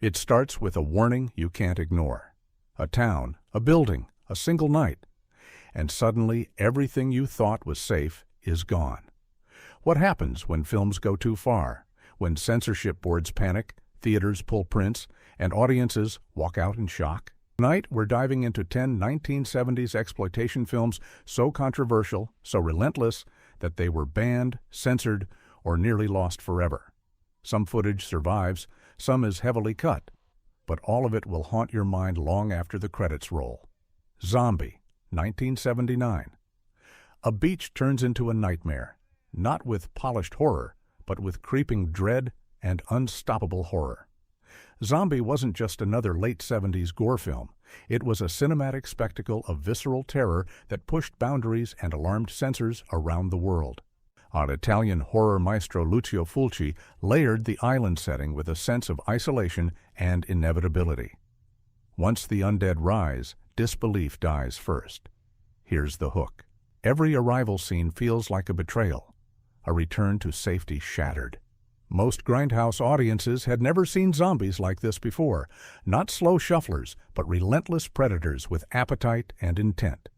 It starts with a warning you can't ignore. A town, a building, a single night. And suddenly everything you thought was safe is gone. What happens when films go too far? When censorship boards panic, theaters pull prints, and audiences walk out in shock? Tonight, we're diving into 10 1970s exploitation films so controversial, so relentless, that they were banned, censored, or nearly lost forever. Some footage survives, some is heavily cut, but all of it will haunt your mind long after the credits roll. Zombie, 1979. A beach turns into a nightmare, not with polished horror, but with creeping dread and unstoppable horror. Zombie wasn't just another late 70s gore film. It was a cinematic spectacle of visceral terror that pushed boundaries and alarmed censors around the world. Our Italian horror maestro Lucio Fulci layered the island setting with a sense of isolation and inevitability. Once the undead rise, disbelief dies first. Here's the hook. Every arrival scene feels like a betrayal, a return to safety shattered. Most grindhouse audiences had never seen zombies like this before, not slow shufflers, but relentless predators with appetite and intent.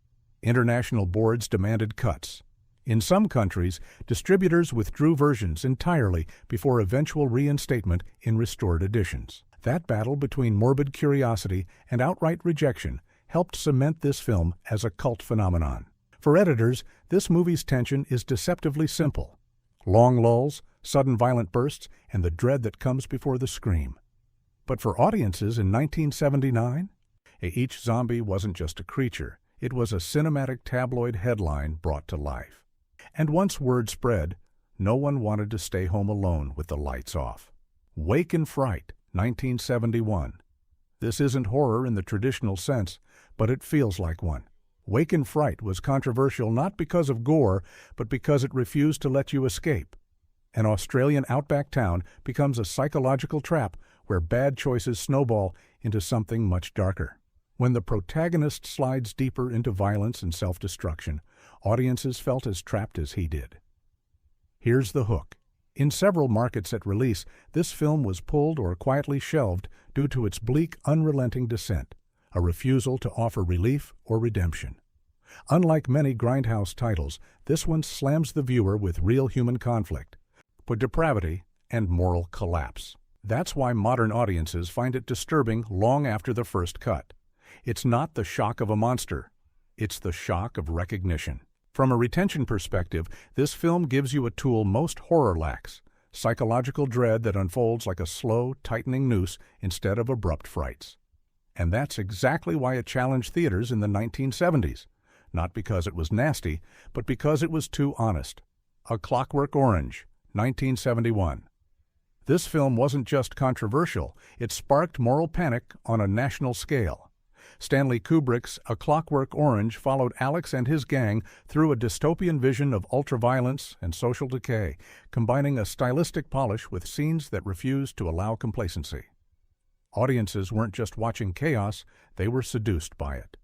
International boards demanded cuts. In some countries, distributors withdrew versions entirely before eventual reinstatement in restored editions. That battle between morbid curiosity and outright rejection helped cement this film as a cult phenomenon. For editors, this movie's tension is deceptively simple. Long lulls, sudden violent bursts, and the dread that comes before the scream. But for audiences in 1979, each zombie wasn't just a creature. It was a cinematic tabloid headline brought to life. And once word spread, no one wanted to stay home alone with the lights off. Wake in Fright, 1971. This isn't horror in the traditional sense, but it feels like one. Wake in Fright was controversial not because of gore, but because it refused to let you escape. An Australian outback town becomes a psychological trap where bad choices snowball into something much darker. When the protagonist slides deeper into violence and self-destruction, audiences felt as trapped as he did. Here's the hook. In several markets at release, this film was pulled or quietly shelved due to its bleak, unrelenting descent, a refusal to offer relief or redemption. Unlike many grindhouse titles, this one slams the viewer with real human conflict, depravity, and moral collapse. That's why modern audiences find it disturbing long after the first cut. It's not the shock of a monster. It's the shock of recognition. From a retention perspective, this film gives you a tool most horror lacks: psychological dread that unfolds like a slow, tightening noose instead of abrupt frights. And that's exactly why it challenged theaters in the 1970s. Not because it was nasty, but because it was too honest. A Clockwork Orange, 1971. This film wasn't just controversial, it sparked moral panic on a national scale. Stanley Kubrick's A Clockwork Orange followed Alex and his gang through a dystopian vision of ultraviolence and social decay, combining a stylistic polish with scenes that refused to allow complacency. Audiences weren't just watching chaos, they were seduced by it.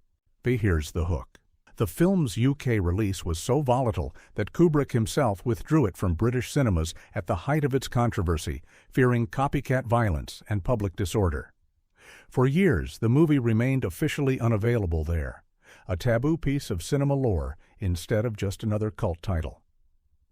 But here's the hook. The film's UK release was so volatile that Kubrick himself withdrew it from British cinemas at the height of its controversy, fearing copycat violence and public disorder. For years, the movie remained officially unavailable there, a taboo piece of cinema lore instead of just another cult title.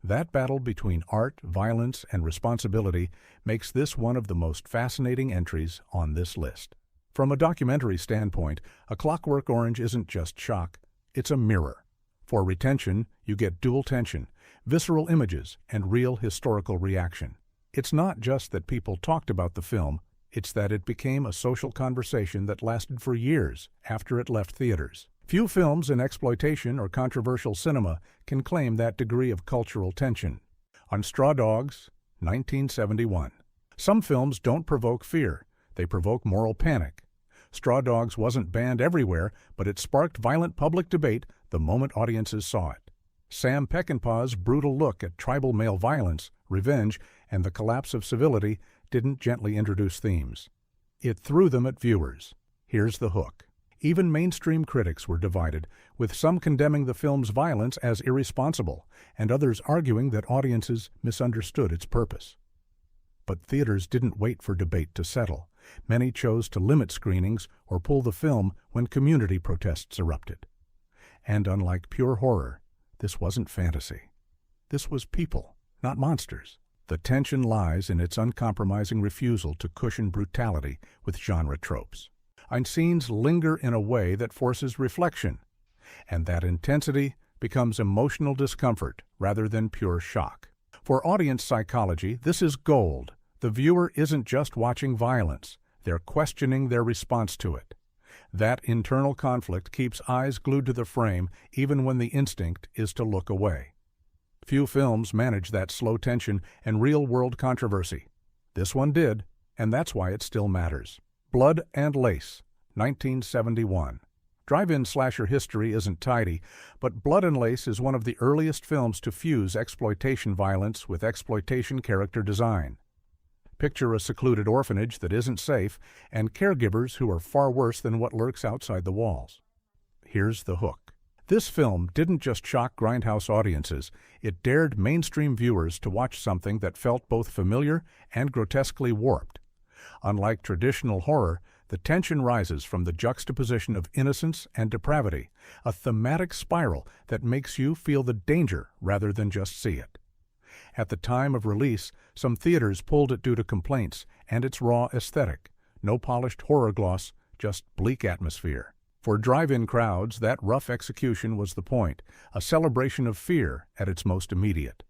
That battle between art, violence, and responsibility makes this one of the most fascinating entries on this list. From a documentary standpoint, A Clockwork Orange isn't just shock, it's a mirror. For retention, you get dual tension, visceral images, and real historical reaction. It's not just that people talked about the film, it's that it became a social conversation that lasted for years after it left theaters. Few films in exploitation or controversial cinema can claim that degree of cultural tension. On Straw Dogs, 1971. Some films don't provoke fear, they provoke moral panic. Straw Dogs wasn't banned everywhere, but it sparked violent public debate the moment audiences saw it. Sam Peckinpah's brutal look at tribal male violence, revenge, and the collapse of civility didn't gently introduce themes. It threw them at viewers. Here's the hook. Even mainstream critics were divided, with some condemning the film's violence as irresponsible, and others arguing that audiences misunderstood its purpose. But theaters didn't wait for debate to settle. Many chose to limit screenings or pull the film when community protests erupted. And unlike pure horror, this wasn't fantasy. This was people, not monsters. The tension lies in its uncompromising refusal to cushion brutality with genre tropes. And scenes linger in a way that forces reflection, and that intensity becomes emotional discomfort rather than pure shock. For audience psychology, this is gold. The viewer isn't just watching violence, they're questioning their response to it. That internal conflict keeps eyes glued to the frame even when the instinct is to look away. Few films manage that slow tension and real-world controversy. This one did, and that's why it still matters. Blood and Lace, 1971. Drive-in slasher history isn't tidy, but Blood and Lace is one of the earliest films to fuse exploitation violence with exploitation character design. Picture a secluded orphanage that isn't safe, and caregivers who are far worse than what lurks outside the walls. Here's the hook. This film didn't just shock grindhouse audiences, it dared mainstream viewers to watch something that felt both familiar and grotesquely warped. Unlike traditional horror, the tension rises from the juxtaposition of innocence and depravity, a thematic spiral that makes you feel the danger rather than just see it. At the time of release, some theaters pulled it due to complaints and its raw aesthetic. No polished horror gloss, just bleak atmosphere. For drive-in crowds, that rough execution was the point, a celebration of fear at its most immediate.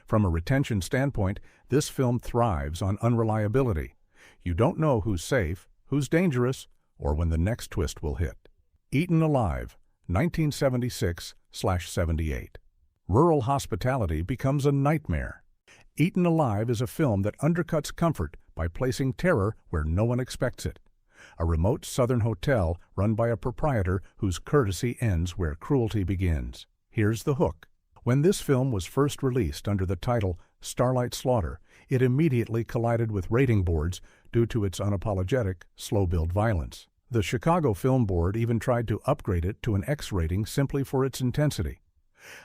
From a retention standpoint, this film thrives on unreliability. You don't know who's safe, who's dangerous, or when the next twist will hit. Eaten Alive, 1976/78. Rural hospitality becomes a nightmare. Eaten Alive is a film that undercuts comfort by placing terror where no one expects it. A remote southern hotel run by a proprietor whose courtesy ends where cruelty begins. Here's the hook. When this film was first released under the title Starlight Slaughter, it immediately collided with rating boards due to its unapologetic, slow-build violence. The Chicago Film Board even tried to upgrade it to an X rating simply for its intensity,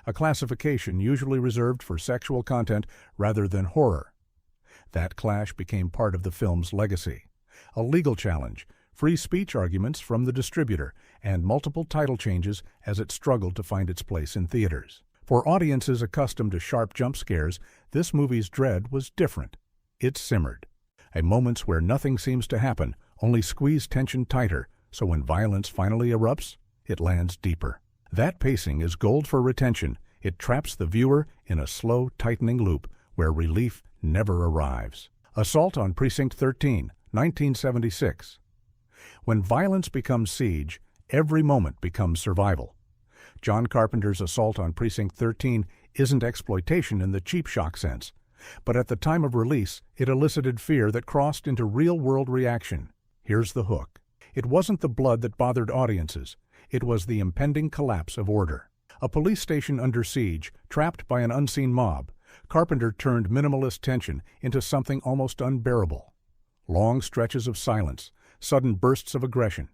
a classification usually reserved for sexual content rather than horror. That clash became part of the film's legacy. A legal challenge, free speech arguments from the distributor, and multiple title changes as it struggled to find its place in theaters. For audiences accustomed to sharp jump scares, this movie's dread was different. It simmered. Moments where nothing seems to happen, only squeeze tension tighter, so when violence finally erupts, it lands deeper. That pacing is gold for retention. It traps the viewer in a slow, tightening loop where relief never arrives. Assault on Precinct 13, 1976. When violence becomes siege, every moment becomes survival. John Carpenter's Assault on Precinct 13 isn't exploitation in the cheap shock sense, but at the time of release, it elicited fear that crossed into real-world reaction. Here's the hook. It wasn't the blood that bothered audiences. It was the impending collapse of order. A police station under siege, trapped by an unseen mob, Carpenter turned minimalist tension into something almost unbearable. Long stretches of silence, sudden bursts of aggression,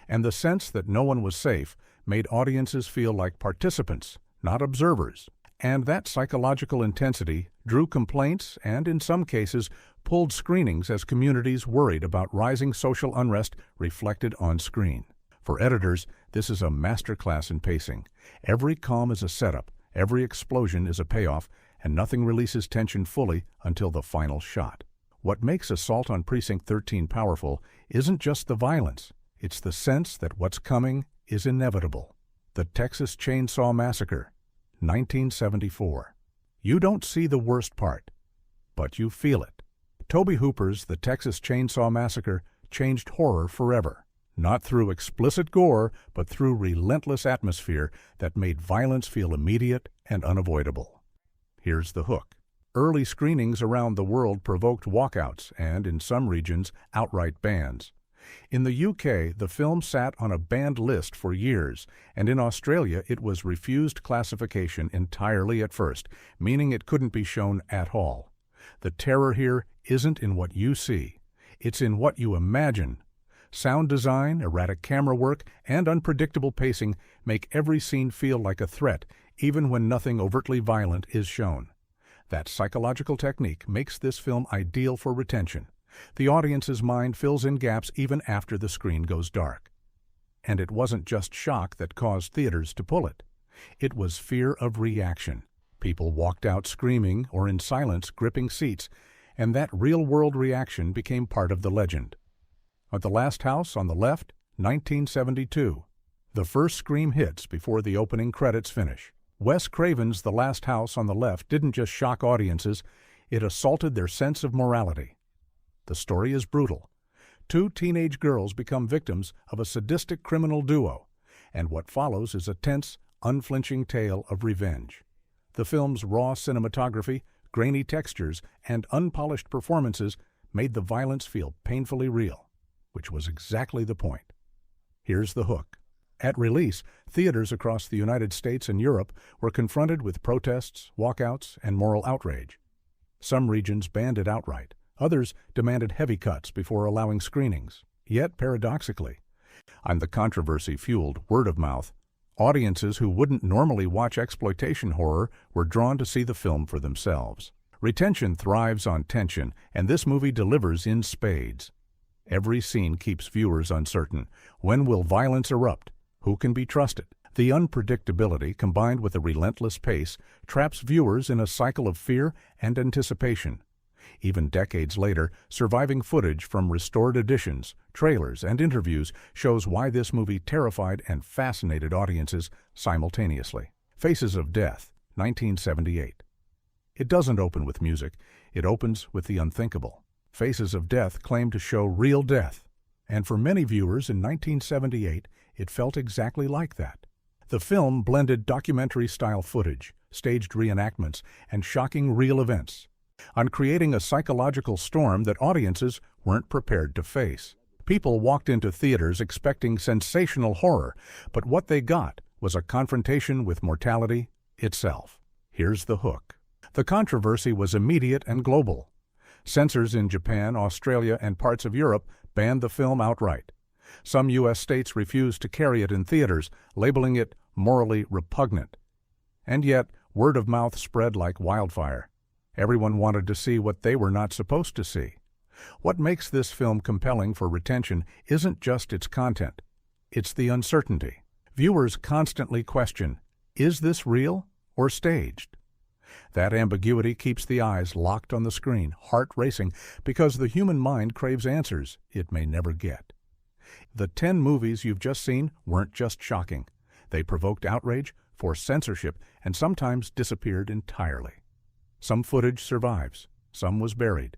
and the sense that no one was safe made audiences feel like participants, not observers. And that psychological intensity drew complaints and, in some cases, pulled screenings as communities worried about rising social unrest reflected on screen. For editors, this is a masterclass in pacing. Every calm is a setup, every explosion is a payoff, and nothing releases tension fully until the final shot. What makes Assault on Precinct 13 powerful isn't just the violence, it's the sense that what's coming is inevitable. The Texas Chainsaw Massacre, 1974. You don't see the worst part, but you feel it. Tobe Hooper's The Texas Chainsaw Massacre changed horror forever. Not through explicit gore, but through relentless atmosphere that made violence feel immediate and unavoidable. Here's the hook. Early screenings around the world provoked walkouts and, in some regions, outright bans. In the UK, the film sat on a banned list for years, and in Australia it was refused classification entirely at first, meaning it couldn't be shown at all. The terror here isn't in what you see, it's in what you imagine. Sound design, erratic camera work, and unpredictable pacing make every scene feel like a threat, even when nothing overtly violent is shown. That psychological technique makes this film ideal for retention. The audience's mind fills in gaps even after the screen goes dark. And it wasn't just shock that caused theaters to pull it. It was fear of reaction. People walked out screaming or in silence gripping seats, and that real-world reaction became part of the legend. At The Last House on the Left, 1972. The first scream hits before the opening credits finish. Wes Craven's The Last House on the Left didn't just shock audiences, it assaulted their sense of morality. The story is brutal. Two teenage girls become victims of a sadistic criminal duo, and what follows is a tense, unflinching tale of revenge. The film's raw cinematography, grainy textures, and unpolished performances made the violence feel painfully real, which was exactly the point. Here's the hook. At release, theaters across the United States and Europe were confronted with protests, walkouts, and moral outrage. Some regions banned it outright. Others demanded heavy cuts before allowing screenings. Yet, paradoxically, on the controversy-fueled word of mouth, audiences who wouldn't normally watch exploitation horror were drawn to see the film for themselves. Retention thrives on tension, and this movie delivers in spades. Every scene keeps viewers uncertain. When will violence erupt? Who can be trusted? The unpredictability, combined with a relentless pace, traps viewers in a cycle of fear and anticipation. Even decades later, surviving footage from restored editions, trailers, and interviews shows why this movie terrified and fascinated audiences simultaneously. Faces of Death, 1978. It doesn't open with music, it opens with the unthinkable. Faces of Death claimed to show real death, and for many viewers in 1978, it felt exactly like that. The film blended documentary-style footage, staged reenactments, and shocking real events, on creating a psychological storm that audiences weren't prepared to face. People walked into theaters expecting sensational horror, but what they got was a confrontation with mortality itself. Here's the hook. The controversy was immediate and global. Censors in Japan, Australia, and parts of Europe banned the film outright. Some U.S. states refused to carry it in theaters, labeling it morally repugnant. And yet, word of mouth spread like wildfire. Everyone wanted to see what they were not supposed to see. What makes this film compelling for retention isn't just its content, it's the uncertainty. Viewers constantly question, is this real or staged? That ambiguity keeps the eyes locked on the screen, heart racing, because the human mind craves answers it may never get. The 10 movies you've just seen weren't just shocking. They provoked outrage, forced censorship, and sometimes disappeared entirely. Some footage survives, some was buried.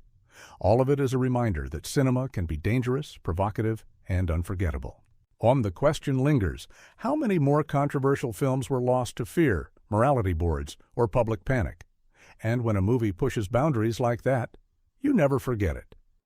All of it is a reminder that cinema can be dangerous, provocative, and unforgettable. On the question lingers, how many more controversial films were lost to fear, morality boards, or public panic? And when a movie pushes boundaries like that, you never forget it.